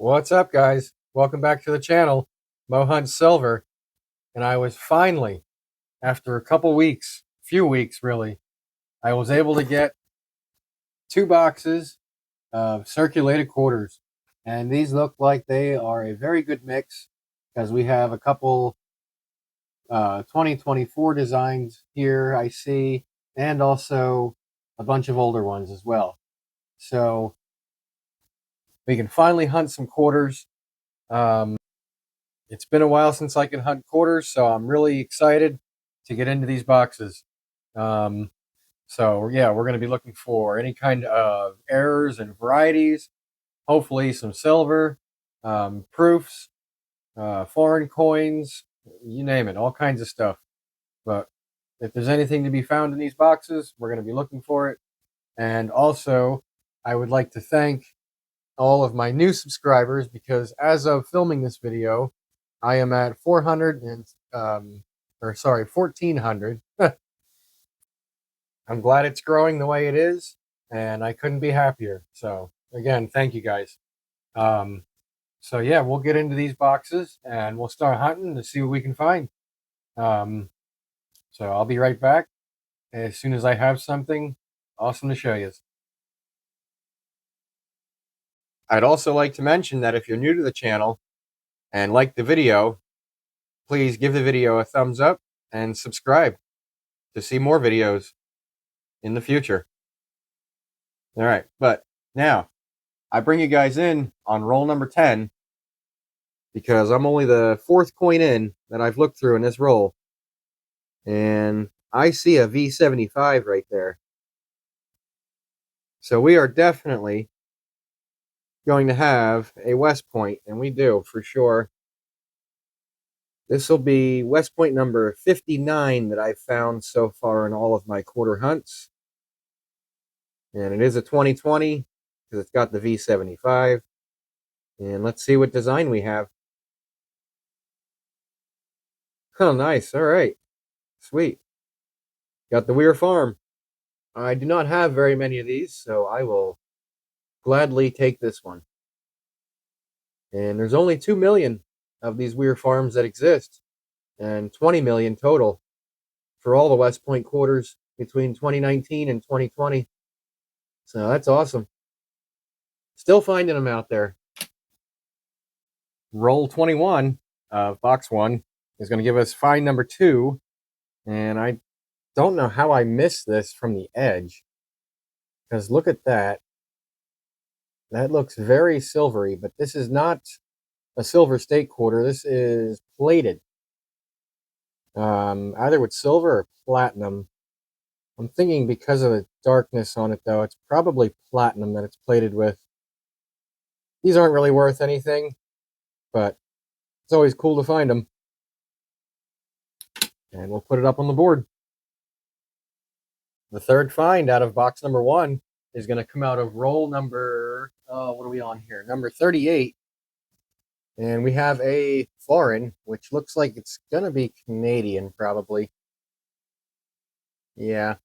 What's up, guys? Welcome back to the channel, Mo Hunt Silver. And I was finally, after a couple weeks, few weeks really, I was able to get 2 boxes of circulated quarters. And these look like they are a very good mix because we have a couple 2024 designs here, I see, and also a bunch of older ones as well. So we can finally hunt some quarters. Um, It's been a while since I could hunt quarters, so I'm really excited to get into these boxes. Um, so yeah, we're going to be looking for any kind of errors and varieties, hopefully some silver, proofs, foreign coins, you name it, all kinds of stuff. But if there's anything to be found in these boxes, we're going to be looking for it. And also, I would like to thank all of my new subscribers because as of filming this video, I am at 400 and or sorry, 1400. I'm glad it's growing the way it is, and I couldn't be happier. So again, thank you guys. Um, so yeah, we'll get into these boxes and we'll start hunting to see what we can find. Um, so I'll be right back as soon as I have something awesome to show you. I'd also like to mention that if you're new to the channel and like the video, please give the video a thumbs up and subscribe to see more videos in the future. All right, but now I bring you guys in on roll number 10 because I'm only the fourth coin in that I've looked through in this roll, and I see a V75 right there. So we are definitely going to have a West Point, and we do for sure. This will be West Point number 59 that I've found so far in all of my quarter hunts. And it is a 2020 because it's got the V75. And let's see what design we have. Oh, nice. All right. Sweet. Got the Weir Farm. I do not have very many of these, so I will gladly take this one. And there's only 2 million of these Weir Farms that exist, and 20 million total for all the West Point quarters between 2019 and 2020. So that's awesome. Still finding them out there. Roll 21 of box 1 is going to give us find number 2. And I don't know how I missed this from the edge. Because look at that. That looks very silvery, but this is not a silver state quarter. This is plated. Either with silver or platinum. I'm thinking because of the darkness on it, though, it's probably platinum that it's plated with. These aren't really worth anything, but it's always cool to find them. And we'll put it up on the board. The third find out of box number 1 is going to come out of roll number, what are we on here? Number 38. And we have a foreign, which looks like it's going to be Canadian, probably. Yeah.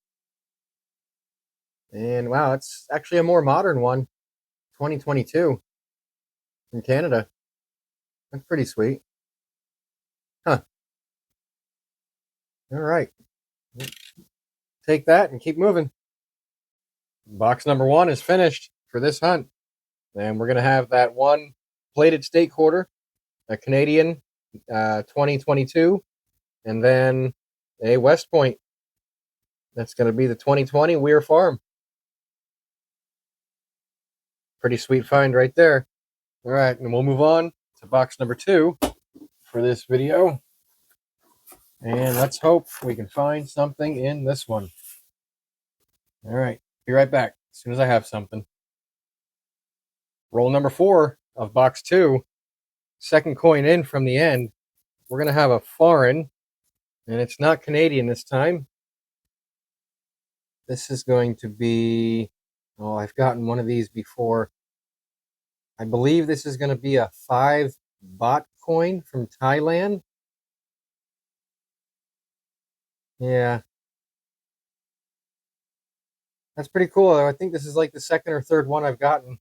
And wow, it's actually a more modern one. 2022 from Canada. That's pretty sweet. Huh. All right. Take that and keep moving. Box number 1 is finished for this hunt. And we're going to have that one plated state quarter, a Canadian 2022, and then a West Point. That's going to be the 2020 Weir Farm. Pretty sweet find right there. All right, and we'll move on to box number 2 for this video. And let's hope we can find something in this one. All right, be right back as soon as I have something. Roll number 4 of box 2, second coin in from the end. We're going to have a foreign, and it's not Canadian this time. This is going to be, oh, I've gotten one of these before. I believe this is going to be a 5 baht coin from Thailand. Yeah. That's pretty cool. I think this is like the second or third one I've gotten.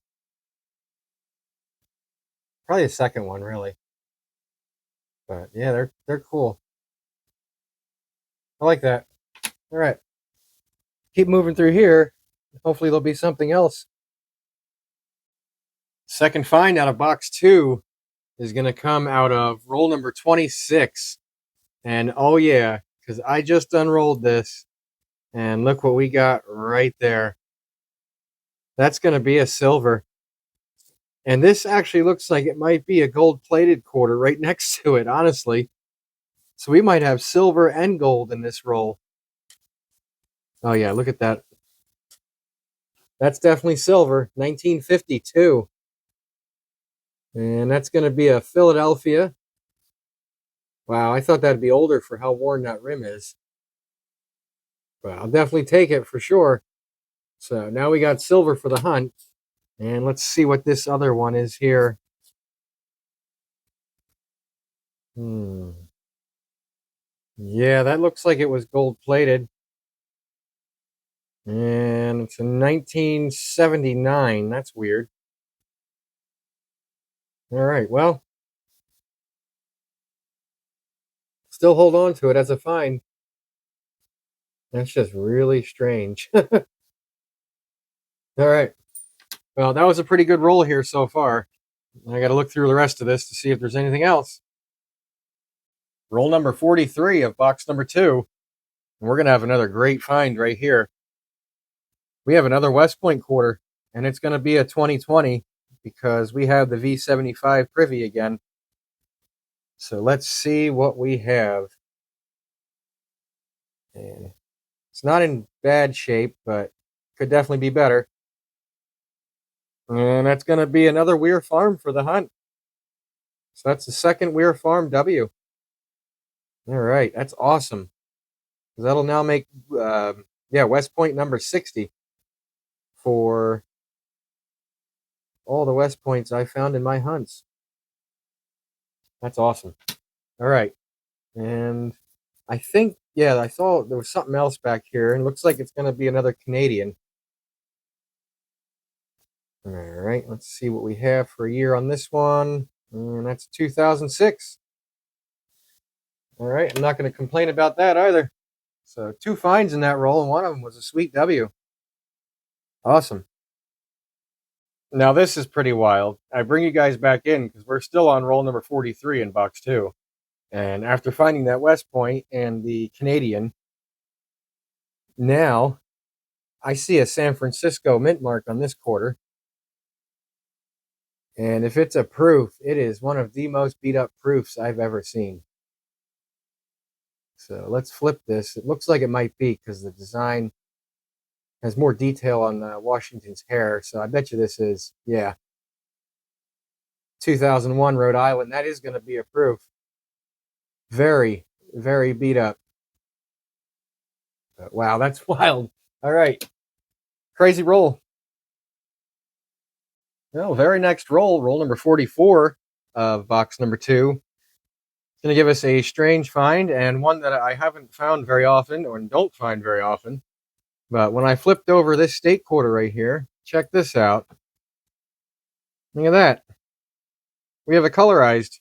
Probably the second one, really. But yeah, they're cool. I like that. All right, keep moving through here. Hopefully there'll be something else. Second find out of box 2 is going to come out of roll number 26. And oh yeah, because I just unrolled this. And look what we got right there. That's going to be a silver. And this actually looks like it might be a gold-plated quarter right next to it, honestly. So we might have silver and gold in this roll. Oh yeah, look at that. That's definitely silver, 1952. And that's going to be a Philadelphia. Wow, I thought that'd be older for how worn that rim is. But I'll definitely take it for sure. So now we got silver for the hunt. And let's see what this other one is here. Yeah, that looks like it was gold plated. And it's a 1979. That's weird. All right, well, still hold on to it as a find. That's just really strange. All right. Well, that was a pretty good roll here so far. I got to look through the rest of this to see if there's anything else. Roll number 43 of box number 2. And we're going to have another great find right here. We have another Westpoint quarter, and it's going to be a 2020 because we have the V75 privy again. So let's see what we have. And it's not in bad shape, but could definitely be better. And that's going to be another Weir Farm for the hunt. So that's the second Weir Farm W. All right, that's awesome. That'll now make, Westpoint number 60 for all the Westpoints I found in my hunts. That's awesome. All right. And I think, I thought there was something else back here, and it looks like it's going to be another Canadian. All right, let's see what we have for a year on this one. And that's 2006. All right, I'm not going to complain about that either. So 2 finds in that roll, and one of them was a sweet W. Awesome. Now this is pretty wild. I bring you guys back in because we're still on roll number 43 in box 2. And after finding that Westpoint and the Canadian, now I see a San Francisco mint mark on this quarter. And if it's a proof, it is one of the most beat up proofs I've ever seen. So let's flip this. It looks like it might be because the design has more detail on Washington's hair. So I bet you this is, 2001 Rhode Island. That is going to be a proof. Very, very beat up. But wow, that's wild. All right. Crazy roll. Well, very next roll, roll number 44 of box number 2. It's going to give us a strange find and one that I haven't found very often or don't find very often. But when I flipped over this state quarter right here, check this out. Look at that. We have a colorized.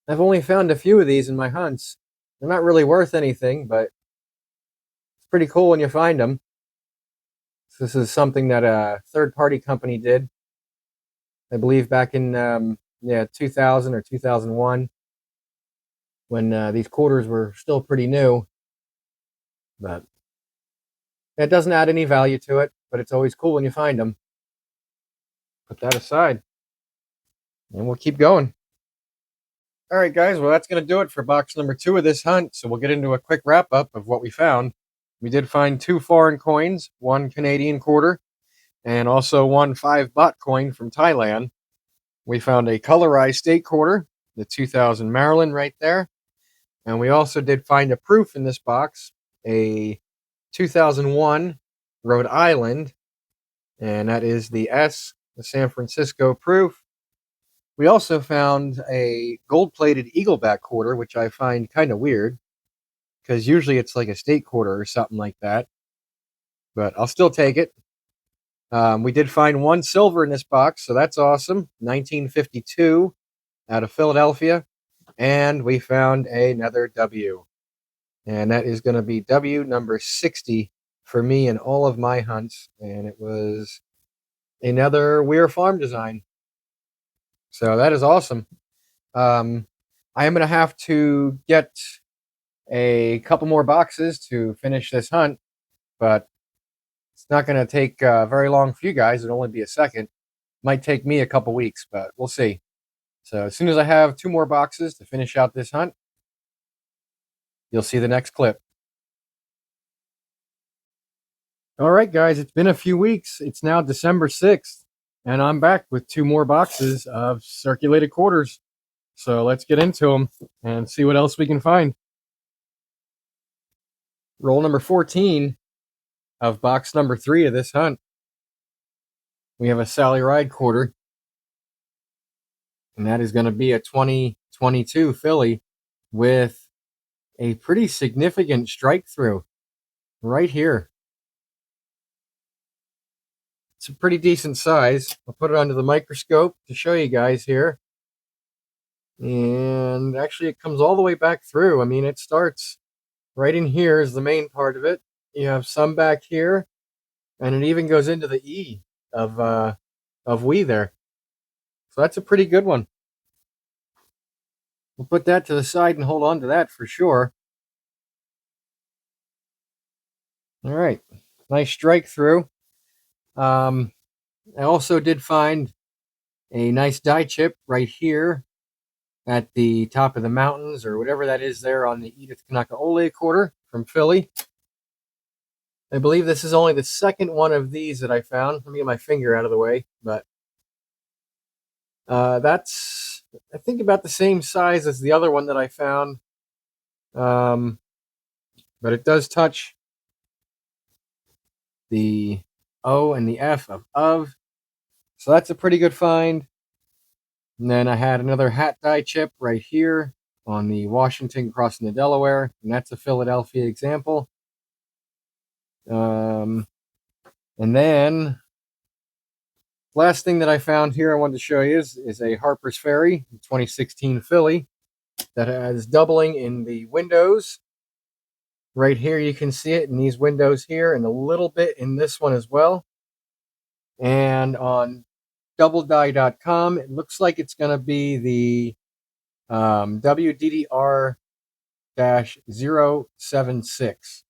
I've only found a few of these in my hunts. They're not really worth anything, but it's pretty cool when you find them. So this is something that a third-party company did, I believe back in 2000 or 2001, when these quarters were still pretty new. But it doesn't add any value to it, but it's always cool when you find them. Put that aside, and we'll keep going. All right, guys, well, that's going to do it for box number 2 of this hunt. So we'll get into a quick wrap-up of what we found. We did find 2 foreign coins, 1 Canadian quarter, and also 1 5-baht coin from Thailand. We found a colorized state quarter, the 2000 Maryland right there. And we also did find a proof in this box, a 2001 Rhode Island, and that is the San Francisco proof. We also found a gold-plated Eagleback quarter, which I find kind of weird, because usually it's like a state quarter or something like that. But I'll still take it. We did find one silver in this box, so that's awesome. 1952 out of Philadelphia. And we found another W. And that is going to be W number 60 for me in all of my hunts. And it was another Weir Farm design. So that is awesome. I am going to have to get a couple more boxes to finish this hunt, but it's not going to take very long for you guys. It'll only be a second. Might take me a couple weeks, but we'll see. So as soon as I have 2 more boxes to finish out this hunt, you'll see the next clip. All right, guys, it's been a few weeks. It's now December 6th, and I'm back with 2 more boxes of circulated quarters. So let's get into them and see what else we can find. Roll number 14 of box number 3 of this hunt. We have a Sally Ride quarter, and that is going to be a 2022 Philly with a pretty significant strike through right here. It's a pretty decent size. I'll put it under the microscope to show you guys here. And actually it comes all the way back through. I mean, it starts right in here is the main part of it. You have some back here, and it even goes into the E of we there. So that's a pretty good one. We'll put that to the side and hold on to that for sure. All right, nice strike through. I also did find a nice die chip right here at the top of the mountains, or whatever that is there on the Edith Kanaka-Ole quarter from Philly. I believe this is only the second one of these that I found. Let me get my finger out of the way, but that's, I think, about the same size as the other one that I found. But it does touch the O and the F of. So that's a pretty good find. And then I had another hat die chip right here on the Washington crossing the Delaware, and that's a Philadelphia example. And then last thing that I found here I wanted to show you is a Harper's Ferry 2016 Philly that has doubling in the windows. Right here you can see it in these windows here, and a little bit in this one as well. And on doubledie.com, it looks like it's going to be the WDDR-076.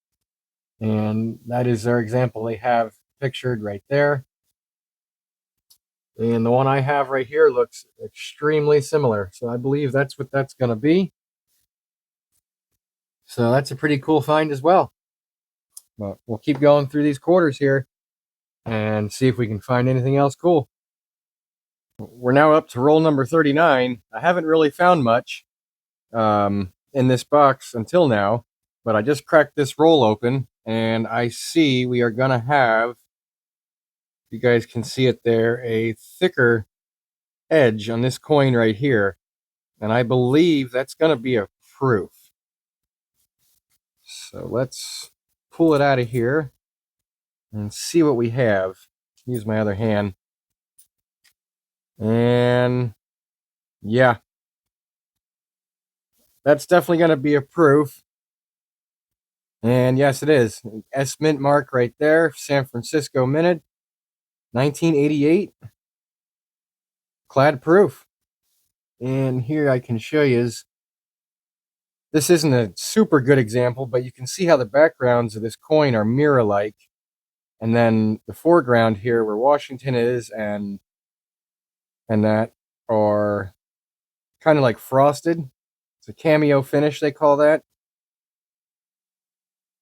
And that is their example they have pictured right there. And the one I have right here looks extremely similar. So I believe that's what that's going to be. So that's a pretty cool find as well. But we'll keep going through these quarters here and see if we can find anything else cool. We're now up to roll number 39. I haven't really found much in this box until now, but I just cracked this roll open, and I see we are going to have, you guys can see it there, a thicker edge on this coin right here. And I believe that's going to be a proof. So let's pull it out of here and see what we have. Use my other hand. And yeah, that's definitely going to be a proof. And yes, it is. S mint mark right there. San Francisco minted. 1988. Clad proof. And here I can show you. This isn't a super good example, but you can see how the backgrounds of this coin are mirror-like. And then the foreground here where Washington is and that are kind of like frosted. It's a cameo finish, they call that.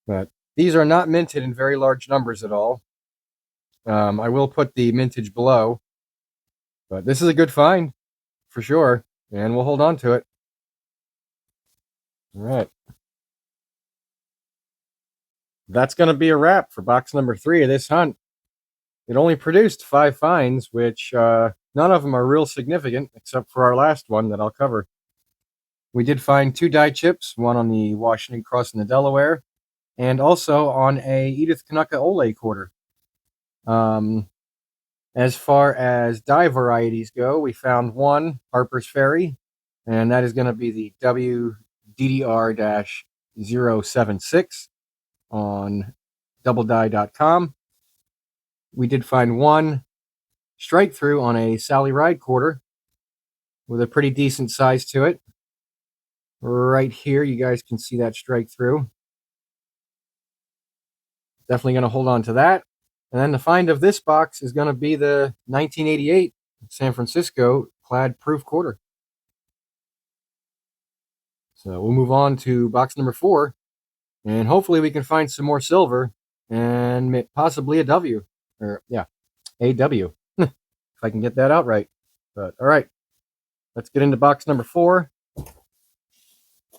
But these are not minted in very large numbers at all. I will put the mintage below. But this is a good find, for sure. And we'll hold on to it. All right. That's going to be a wrap for box number 3 of this hunt. It only produced 5 finds, which none of them are real significant, except for our last one that I'll cover. We did find 2 die chips, one on the Washington crossing the Delaware, and also on a Edith Kanaka-Ole quarter. As far as die varieties go, we found one, Harper's Ferry, and that is going to be the WDDR-076 on doubledie.com. We did find one strike through on a Sally Ride quarter with a pretty decent size to it. Right here, you guys can see that strike through. Definitely going to hold on to that. And then the find of this box is going to be the 1988 San Francisco clad proof quarter. So we'll move on to box number 4, and hopefully we can find some more silver and possibly a W, or yeah, a W, if I can get that out right. But all right, let's get into box number 4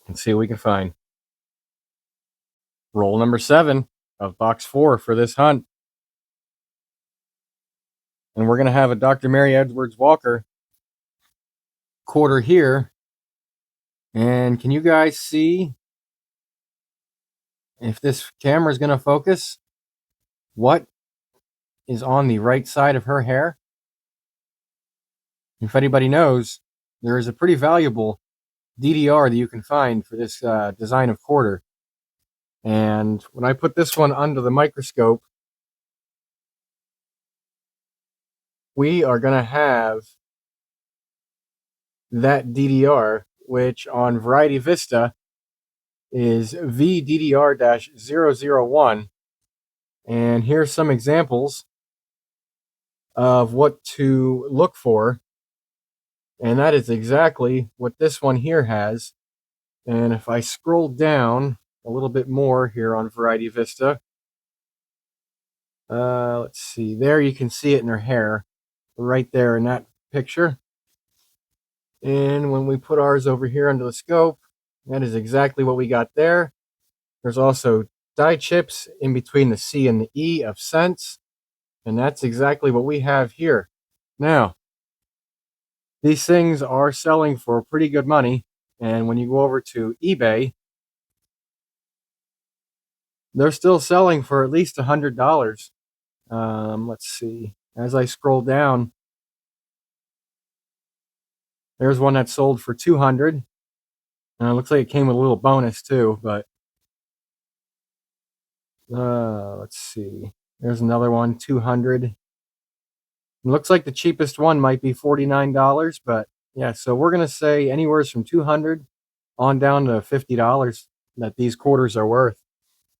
and see what we can find. Roll number 7 of box 4 for this hunt. And we're going to have a Dr. Mary Edwards Walker quarter here. And can you guys see, if this camera is going to focus, what is on the right side of her hair? If anybody knows, there is a pretty valuable DDR that you can find for this design of quarter. And when I put this one under the microscope, we are going to have that DDR, which on Variety Vista is VDDR-001. And here's some examples of what to look for. And that is exactly what this one here has. And if I scroll down a little bit more here on Variety Vista, let's see, there you can see it in her hair, right there in that picture. And when we put ours over here under the scope, that is exactly what we got there. There's also dye chips in between the C and the E of cents, and that's exactly what we have here. Now, these things are selling for pretty good money, and when you go over to eBay, they're still selling for at least $100. Let's see. As I scroll down, there's one that sold for $200. It looks like it came with a little bonus too, but let's see. There's another one, $200. It looks like the cheapest one might be $49, but yeah, so we're going to say anywhere from $200 on down to $50 that these quarters are worth.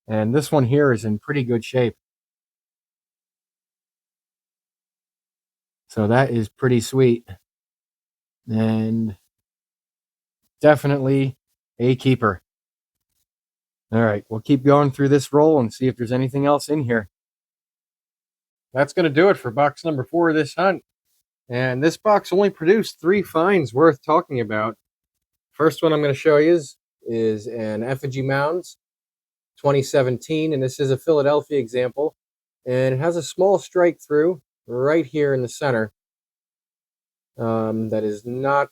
And this one here is in pretty good shape. So that is pretty sweet. And definitely a keeper. All right, we'll keep going through this roll and see if there's anything else in here. That's going to do it for box number 4 of this hunt. And this box only produced 3 finds worth talking about. First one I'm going to show you is an Effigy Mounds 2017, and this is a Philadelphia example. And it has a small strike through right here in the center. That is not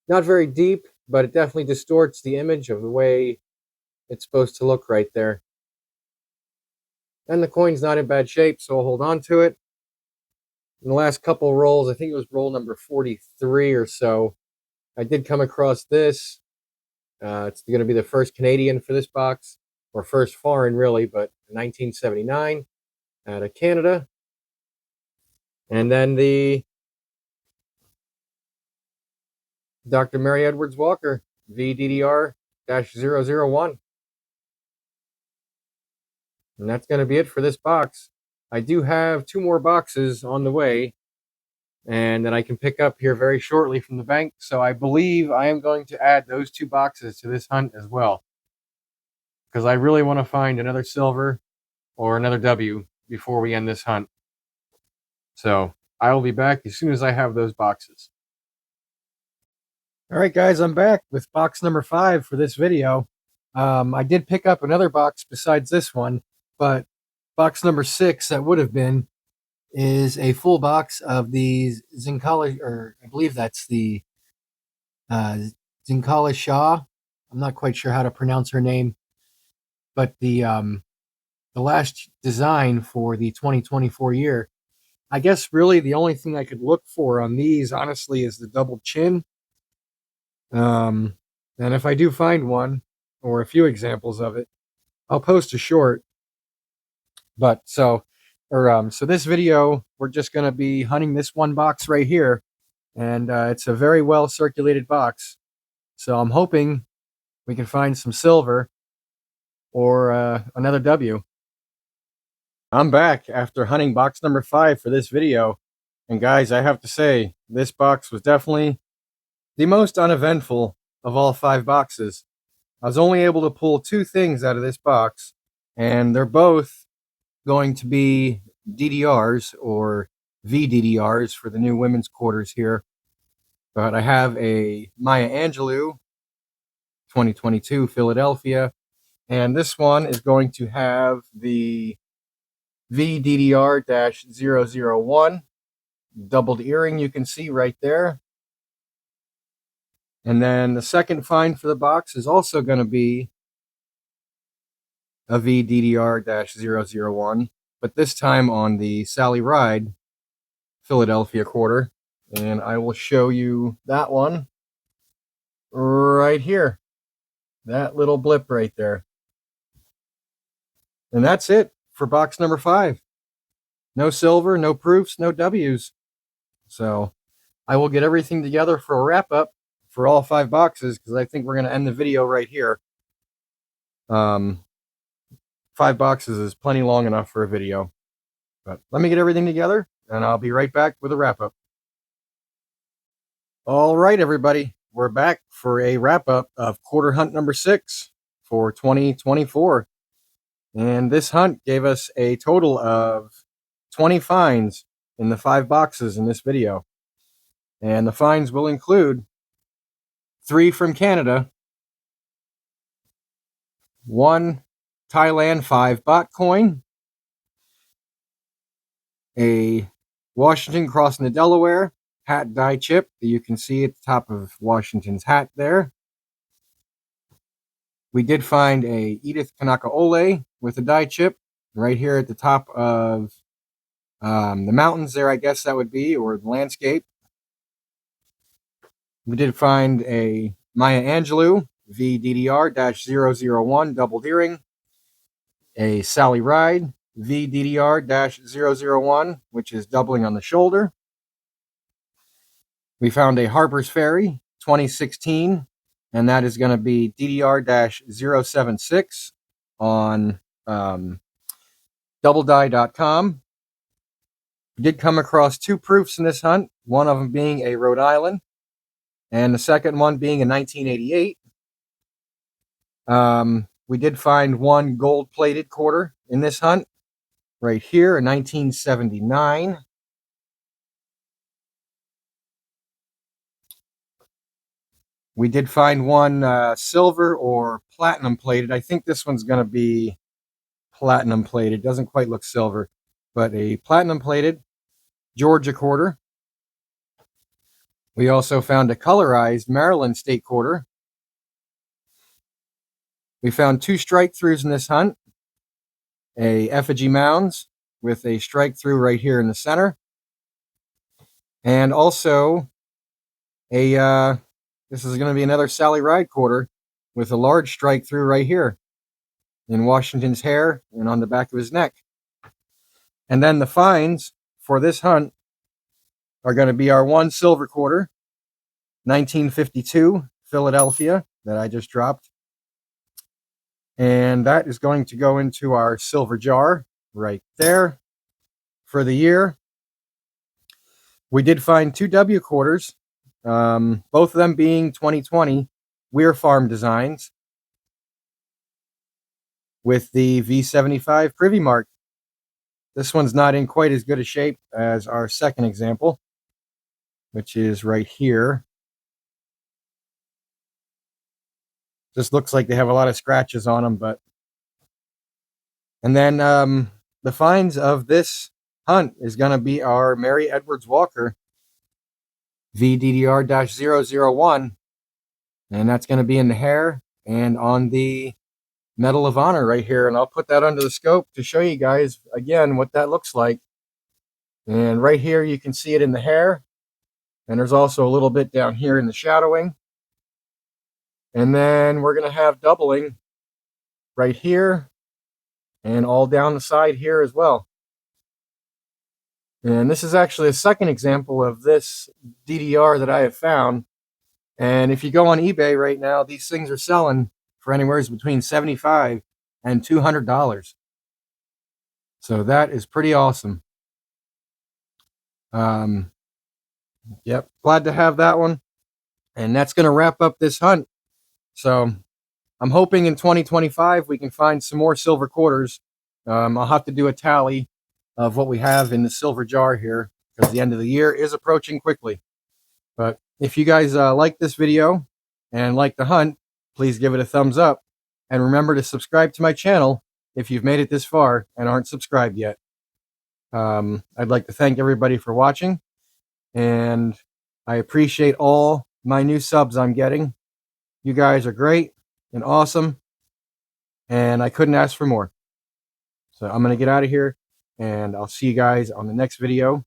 very deep, but it definitely distorts the image of the way it's supposed to look right there. And the coin's not in bad shape, so I'll hold on to it. In the last couple rolls, I think it was roll number 43 or so, I did come across this. It's going to be the first Canadian for this box, or first foreign really, but 1979 out of Canada. And then the Dr. Mary Edwards Walker VDDR-001. And that's going to be it for this box. I do have 2 more boxes on the way, and that I can pick up here very shortly from the bank. So I believe I am going to add those 2 boxes to this hunt as well, because I really want to find another silver or another W before we end this hunt. So I will be back as soon as I have those boxes. All right, guys, I'm back with box number 5 for this video. I did pick up another box besides this one, but box number 6 that would have been is a full box of these Zincala, or I believe that's the Zincala Shaw. I'm not quite sure how to pronounce her name, but the the last design for the 2024 year. I guess really the only thing I could look for on these, honestly, is the double chin. And if I do find one or a few examples of it, I'll post a short. But so this video, we're just going to be hunting this one box right here, and it's a very well circulated box. So I'm hoping we can find some silver or another W. I'm back after hunting box number 5 for this video, and guys, I have to say this box was definitely the most uneventful of all 5 boxes. I was only able to pull 2 things out of this box, and they're both going to be DDRs or VDDRs for the new women's quarters here. But I have a Maya Angelou 2022 Philadelphia, and this one is going to have the VDDR-001 doubled earring you can see right there. And then the second find for the box is also going to be a VDDR-001, but this time on the Sally Ride Philadelphia quarter. And I will show you that one right here. That little blip right there. And that's it for box number 5. No silver, no proofs, no W's. So I will get everything together for a wrap up for all 5 boxes, because I think we're going to end the video right here. 5 boxes is plenty long enough for a video. But let me get everything together, and I'll be right back with a wrap up. All right, everybody. We're back for a wrap up of quarter hunt number 6 for 2024. And this hunt gave us a total of 20 finds in the 5 boxes in this video. And the finds will include 3 from Canada, 1 Thailand 5 baht coin, a Washington crossing the Delaware hat die chip that you can see at the top of Washington's hat there. We did find a Edith Kanaka Ole with a die chip right here at the top of the mountains there, I guess that would be, or the landscape. We did find a Maya Angelou VDDR-001 double earring, a Sally Ride VDDR-001, which is doubling on the shoulder. We found a Harper's Ferry 2016, and that is going to be DDR-076 on doubledie.com. We did come across 2 proofs in this hunt, one of them being a Rhode Island, and the second one being a 1988. We did find 1 gold-plated quarter in this hunt, right here, a 1979. We did find 1 silver or platinum plated. I think this one's going to be platinum plated. Doesn't quite look silver, but a platinum plated Georgia quarter. We also found a colorized Maryland state quarter. We found 2 strike throughs in this hunt. A effigy mounds with a strike through right here in the center. And also a this is going to be another Sally Ride quarter with a large strike through right here in Washington's hair and on the back of his neck. And then the finds for this hunt are going to be our 1 silver quarter, 1952 Philadelphia, that I just dropped. And that is going to go into our silver jar right there for the year. We did find 2 W quarters, both of them being 2020 Weir Farm designs with the V75 Privy Mark. This one's not in quite as good a shape as our second example, which is right here. Just looks like they have a lot of scratches on them, but. And then the finds of this hunt is going to be our Mary Edwards Walker VDDR-001, and that's going to be in the hair and on the Medal of Honor right here, and I'll put that under the scope to show you guys again what that looks like. And right here you can see it in the hair, and there's also a little bit down here in the shadowing. And then we're going to have doubling right here and all down the side here as well. And this is actually a second example of this DDR that I have found. And if you go on eBay right now, these things are selling for anywhere between $75 and $200. So that is pretty awesome. Yep, glad to have that one. And that's going to wrap up this hunt. So I'm hoping in 2025 we can find some more silver quarters. I'll have to do a tally of what we have in the silver jar here, because the end of the year is approaching quickly. But if you guys like this video and like the hunt, please give it a thumbs up. And remember to subscribe to my channel if you've made it this far and aren't subscribed yet. I'd like to thank everybody for watching. And I appreciate all my new subs I'm getting. You guys are great and awesome. And I couldn't ask for more. So I'm going to get out of here. And I'll see you guys on the next video.